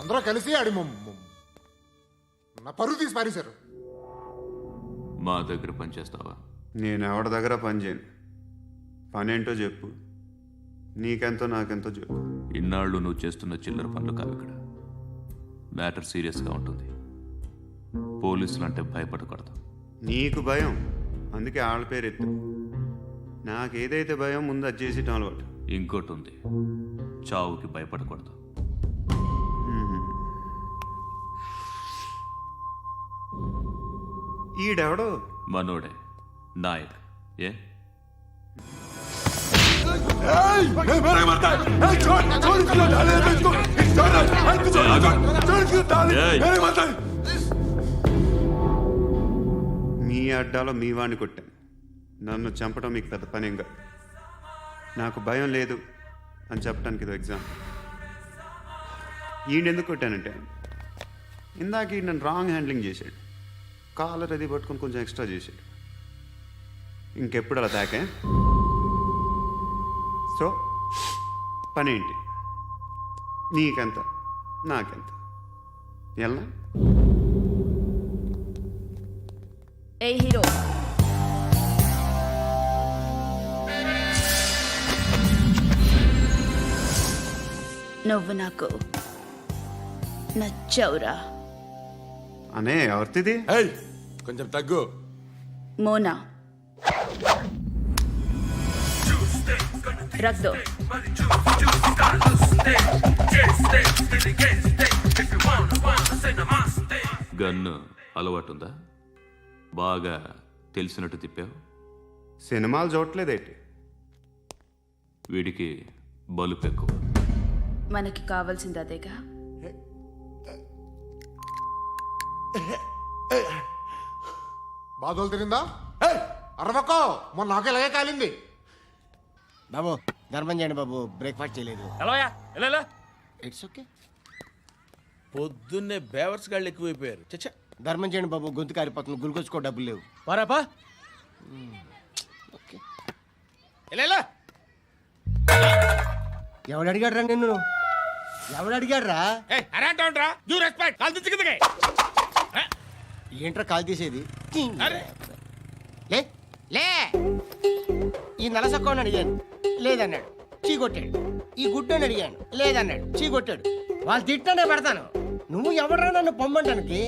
అందరూ కలిసి ఆడి నా పరువు తీసి పారేశారు. మా దగ్గర పని చేస్తావా? నేను ఎవరి దగ్గర పని చేయను. పని ఏంటో చెప్పు. నీకెంతో నాకెంతో చెప్పు. ఇన్నాళ్ళు నువ్వు చేస్తున్న చిల్లర పనులు కావు ఇక్కడ. మ్యాటర్ సీరియస్గా ఉంటుంది. పోలీసులు అంటే భయపడకూడదు. నీకు భయం, అందుకే ఆళ్ళ పేరు ఎత్తు. నాకేదైతే భయం ముందు అది చేసేటం అలవాటు. ఇంకోటి ఉంది, చావుకి భయపడకూడదు. ఈడెవడో మనోడే నాయక్. ఏ మీ అడ్డాలో మీ వాడిని కొట్టాను. నన్ను చంపడం మీకు పెద్ద పనేం కాదు. నాకు భయం లేదు అని చెప్పడానికి ఇది ఎగ్జాంపుల్. ఈయనెందుకు కొట్టానంటే ఇందాక ఈ నన్ను రాంగ్ హ్యాండ్లింగ్ చేశాడు. కాలర్ అది పట్టుకొని కొంచెం ఎక్స్ట్రా చేశాడు. ఇంకెప్పుడు అలా తాకే. సో పనేంటి? నీకెంత నాకెంత ఎలా? ఏ హీరో, నువ్వు నాకు నచ్చవురా. అనే ఎవరిది? కొంచెం తగ్గు. మోనా రక్ దో. గన్ను అలవాటుందా? బాగా తెలిసినట్టు తిప్పావు. సినిమాలు చూడట్లేదేంటి? వీడికి బలుపు ఎక్కువ. మనకి కావాల్సింది అదేగా. బాధలు తిరిందా? అరవకో, మొన్న నాకు ఇలాగే కాలింది. బాబు ధర్మం చేయండి బాబు, బ్రేక్ఫాస్ట్ చేయలేదు. It's okay. పొద్దున్నే బేవర్స్ గాళ్ళు ఎక్కువైపోయారు. చచ్చా, ధర్మం చేయండి బాబు, గొంతు కారిపోతుంది, గురికొచ్చుకో డబ్బులు లేవు. పారాపా. ఓకే. ఎవడు అడిగాడు రా నిన్ను? ఎవడు అడిగాడు రా? ఏంట్రా కాల్ తీసేది? లే లే. ఈ నలసక్కని అడిగాను, లేదన్నాడు, చీ కొట్టాడు. ఈ గుడ్డని అడిగాను, లేదన్నాడు, చీ కొట్టాడు. వాళ్ళు తిట్టానే పెడతాను. నువ్వు ఎవడరా నన్ను పొమ్మంటానికి?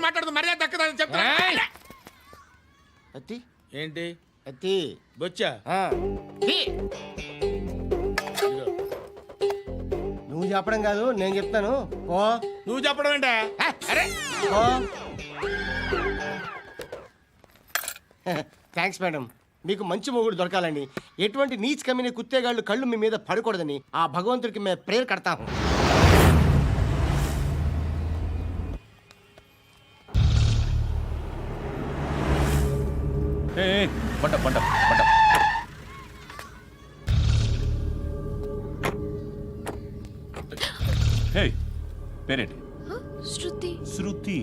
మాట్లాడుతూ మర్యాద దక్కదని చెప్తా. అత్తి ఏంటి అత్తి బొచ్చా? నువ్వు చెప్పడం కాదు, నేను చెప్తాను. ఓ నువ్వు చెప్పడం ఏంటా? అరే థ్యాంక్స్ మేడం. మీకు మంచి మొగుడు దొరకాలని, ఎటువంటి నీచ్ కమ్మిన కుత్తేగాళ్ళు కళ్ళు మీ మీద పడకూడదని ఆ భగవంతుడికి మేము ప్రేయర్ కడతాము. పేరేంటి? శృతి. శృతి.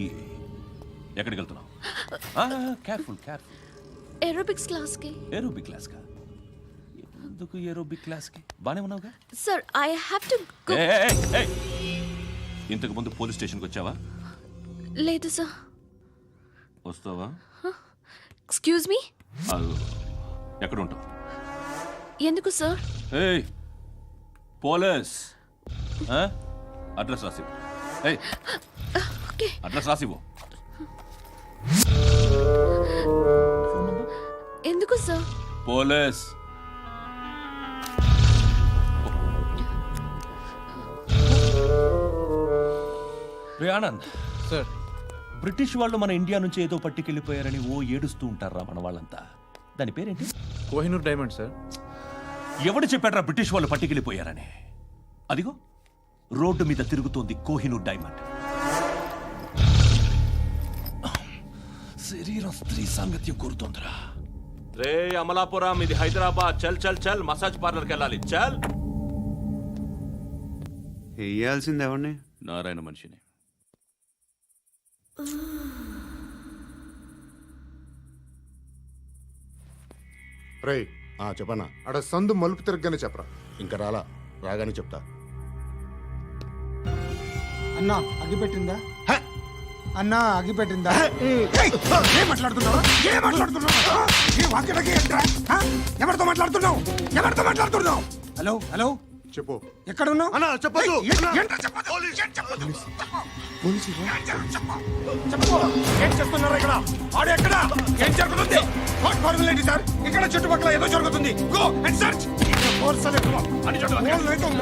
ఎక్కడికి వెళ్తున్నావు? Careful careful. ఏరోబిక్స్ క్లాస్ కి. ఏరోబిక్ క్లాస్ కా? ఎందుకు ఏరోబిక్ క్లాస్ కి? బానే ఉన్నావుగా? Sir I have to go. ఇంతకు ముందు పోలీస్ స్టేషన్కి వచ్చావా? లేదు సార్. వస్తావా? Excuse me. ఎక్కడ ఉంటావు? ఎందుకు సార్? పోలీస్ అడ్రస్ రాసివ్వు. అడ్రస్ రాసివ్వు. ఎందుకు sir? Police. Anand sir, British వాళ్ళు మన ఇండియా నుంచి ఏదో పట్టుకెళ్ళిపోయారని ఓ ఏడుస్తూ ఉంటారా మన వాళ్ళంతా. దాని పేరేంటి? Kohinoor diamond sir. ఎవడు చెప్పాడ్రా బ్రిటిష్ వాళ్ళు పట్టుకెళ్ళిపోయారని? అదిగో రోడ్డు మీద తిరుగుతోంది కోహినూర్ డైమండ్. శరీరం స్త్రీ సాంగత్యం కోరుతోందిరా. రే అమలాపురం, ఇది హైదరాబాద్. చల్ చల్ చల్, మసాజ్ పార్లర్కి వెళ్ళాలి. చల్. వేయాల్సింది ఎవరిని? నారాయణ మనిషిని. రే చెప్పన్నా. అడ సందు మలుపు తిరగగానే చెప్పరా. ఇంకా రాలా, రాగానే చెప్తా. అన్నా అగిపెట్టిందా అన్నా అగిపెట్టిందా ఏం మాట్లాడుతున్నావు ఏ వాక్యలకి ఏంట్రా? ఎవరితో మాట్లాడుతున్నావు హలో హలో చెప్పు. ఎక్కడ ఉన్నావు అన్నా చెప్పదు. ఏం చేస్తున్నారు ఇక్కడ ఆడు ఎక్కడ ఏం జరుగుతుంది వాట్ ఫార్ములేంటి సార్ ఇక్కడ చుట్టుపక్కల ఏదో జరుగుతుంది గో అండ్ సర్చ్ ఫోర్స్ అని చెప్పాలి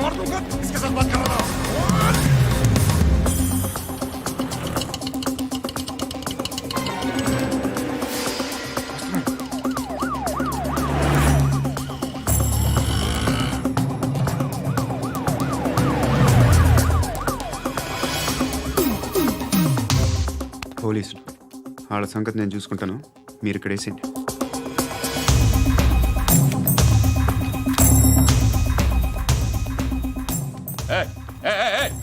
మార్ दूंगा इसके साथ बात कर रहा हूं పోలీసులు వాళ్ళ సంగతి నేను చూసుకుంటాను, మీరు ఇక్కడ వేసేయండి.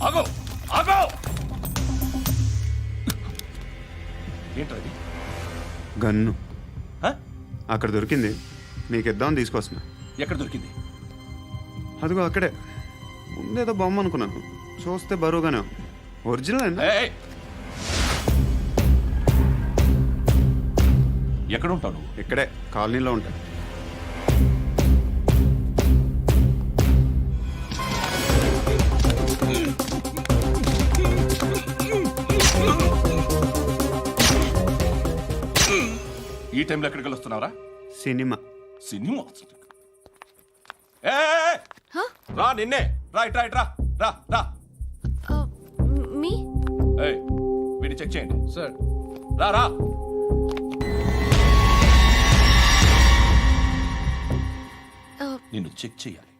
ఆగో ఆగో ఏంటది? గన్ను అక్కడ దొరికింది, మీకు ఇద్దామని తీసుకొస్తున్నా. ఎక్కడ దొరికింది? అదిగో అక్కడే. ముందేదో బొమ్మ అనుకున్నాను, చూస్తే బరువుగానే ఒరిజినల్ అండి. ఎక్కడ ఉంటావు? ఇక్కడే కాలనీలో ఉంటాను. ఈ టైంలో ఎక్కడికి వస్తున్నావురా? సినిమా. సినిమా రా, నిన్నే రా, ఇట్రా ఇట్రా, రా రా. మీ వీడిని చెక్ చేయండి సార్. రా రా. నిన్ను చెక్ చేయాలి.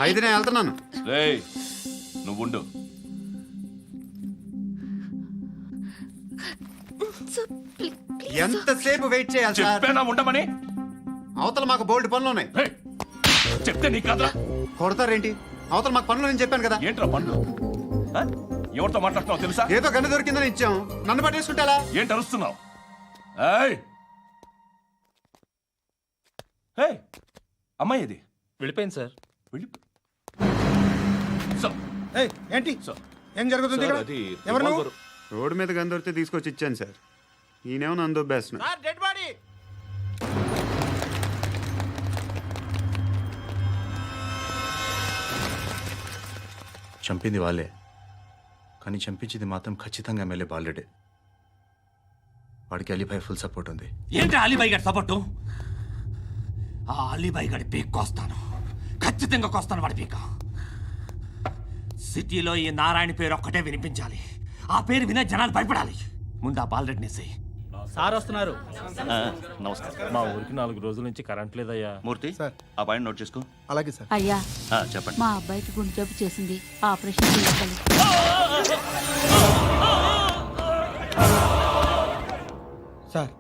అయితే నేను వెళ్తున్నాను. రేయ్ నువ్వు ఉండు. ఎంతసేపు వెయిట్ చేయాలి సార్? చెప్పేనా ఉండమని? అవతల మాకు బోల్డ్ పనులు ఉన్నాయి. రేయ్, చెప్తే నీకు కాదురా. కొడతారేంటి? అవతల మాకు పనులు నేను చెప్పాను కదా. ఏంట్రా పండ్లు? ఆ? ఎవరితో మాట్లాడుతున్నావు తెలుసా? ఏదో గన్ను దొరికిందని ఇచ్చాం, నన్ను పట్టేసుకుంటా. ఏంటి అరుస్తున్నావు? ఏయ్ ఏయ్, అమ్మాయి ఇది వెళ్ళిపోయింది సార్. వెళ్ళి సార్, ఏయ్ ఏంటి సార్. ఏం జరుగుతుంది ఇక్కడ? ఎవరు నువ్వు? రోడ్డు మీద గన్ను దొరికితే తీసుకొచ్చి ఇచ్చాను సార్. ఈయనేమో నన్ను దొబ్బేస్తున్నా. Dead body. చంపింది వాళ్ళే, కానీ చంపించింది మాత్రం ఖచ్చితంగా ఎమ్మెల్యే బాలుడే. వాడికి అలీభాయ్ ఫుల్ సపోర్ట్ ఉంది. ఏంటి అలీబాయి గారి సపోర్టు? ఆ అలీబాయి గారి పీక్ కోస్తాను, ఖచ్చితంగా కోస్తాను వాడి పీక. సిటీలో ఈ నారాయణ పేరు ఒక్కటే వినిపించాలి, ఆ పేరు వినే జనాలు భయపడాలి. ముందు ఆ బాలరెడ్డిని సార్ వస్తున్నారు. నమస్కారం. మా ఊరికి 4 రోజుల నుంచి కరెంట్ లేదయ్యా. మూర్తి ఆ పాయింట్ నోట్ చేసుకో. అలాగే సార్. అయ్యా చెప్పండి. మా అబ్బాయికి గుండె జబ్బు చేసింది, ఆపరేషన్ చేయాలి. సార్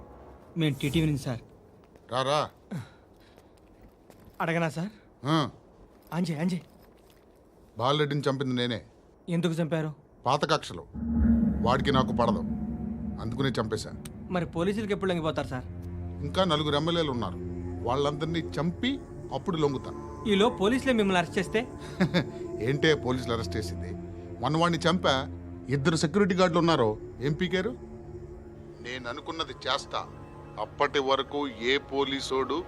మేము టీటీవీ నుంచి సార్. రారా. అడగనా సార్? అంజయ్ బాలరెడ్డిని చంపింది నేనే. ఎందుకు చంపారు? పాత కక్షలు. వాడికి నాకు పడదు, అందుకునే చంపేశాను. మరి పోలీసులకు ఎప్పుడు లొంగిపోతారు సార్? ఇంకా 4 ఎమ్మెల్యేలు ఉన్నారు, వాళ్ళందరినీ చంపి అప్పుడు లొంగుతాను. ఈలో పోలీసులే మిమ్మల్ని అరెస్ట్ చేస్తే? ఏంటే పోలీసులు అరెస్ట్ చేసింది? మొన్న వాడిని చంపా, 2 సెక్యూరిటీ గార్డులు ఉన్నారో ఏం పీకారు? నేను అనుకున్నది చేస్తా, అప్పటి వరకు ఏ పోలీసోడు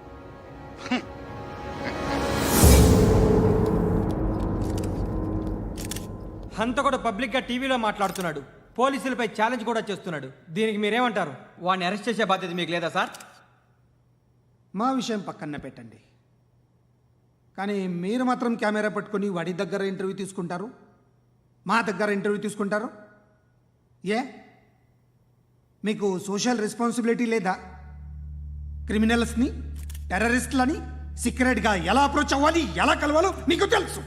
హంతకుడు పబ్లిక్ గా టీవీలో మాట్లాడుతున్నాడు, పోలీసులపై ఛాలెంజ్ కూడా చేస్తున్నాడు. దీనికి మీరేమంటారు? వాడిని అరెస్ట్ చేసే బాధ్యత మీకు లేదా సార్? మా విషయం పక్కన పెట్టండి, కానీ మీరు మాత్రం కెమెరా పట్టుకొని వాడి దగ్గర ఇంటర్వ్యూ తీసుకుంటారు, మా దగ్గర ఇంటర్వ్యూ తీసుకుంటారు. ఏ మీకు సోషల్ రెస్పాన్సిబిలిటీ లేదా? క్రిమినల్స్ని, టెర్రరిస్టులని సీక్రెట్గా ఎలా అప్రోచ్ అవ్వాలి, ఎలా కలవాలో మీకు తెలుసు.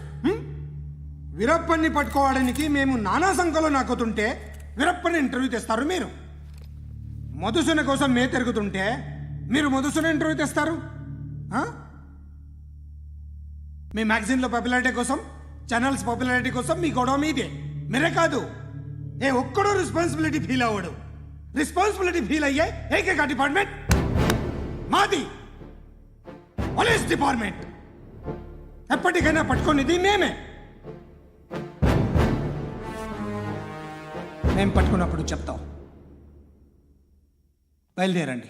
వీరప్పన్ని పట్టుకోవడానికి మేము నానా సంఖ్యలో నాకుతుంటే వీరప్పని ఇంటర్వ్యూ తెస్తారు మీరు. మధుసూన కోసం మే తిరుగుతుంటే మీరు మధుసూన ఇంటర్వ్యూ తెస్తారు. మీ మ్యాగజైన్లో పాపులారిటీ కోసం, ఛానల్స్ పాపులారిటీ కోసం మీ గొడవ మీదే. మీరే కాదు, ఏ ఒక్కడో రెస్పాన్సిబిలిటీ ఫీల్ అవ్వడు. రెస్పాన్సిబిలిటీ ఫీల్ అయ్యే ఏకైక డిపార్ట్మెంట్ మాది, పోలీస్ డిపార్ట్మెంట్. ఎప్పటికైనా పట్టుకునేది మేమే. మేము పట్టుకున్నప్పుడు చెప్తాం. బయలుదేరండి.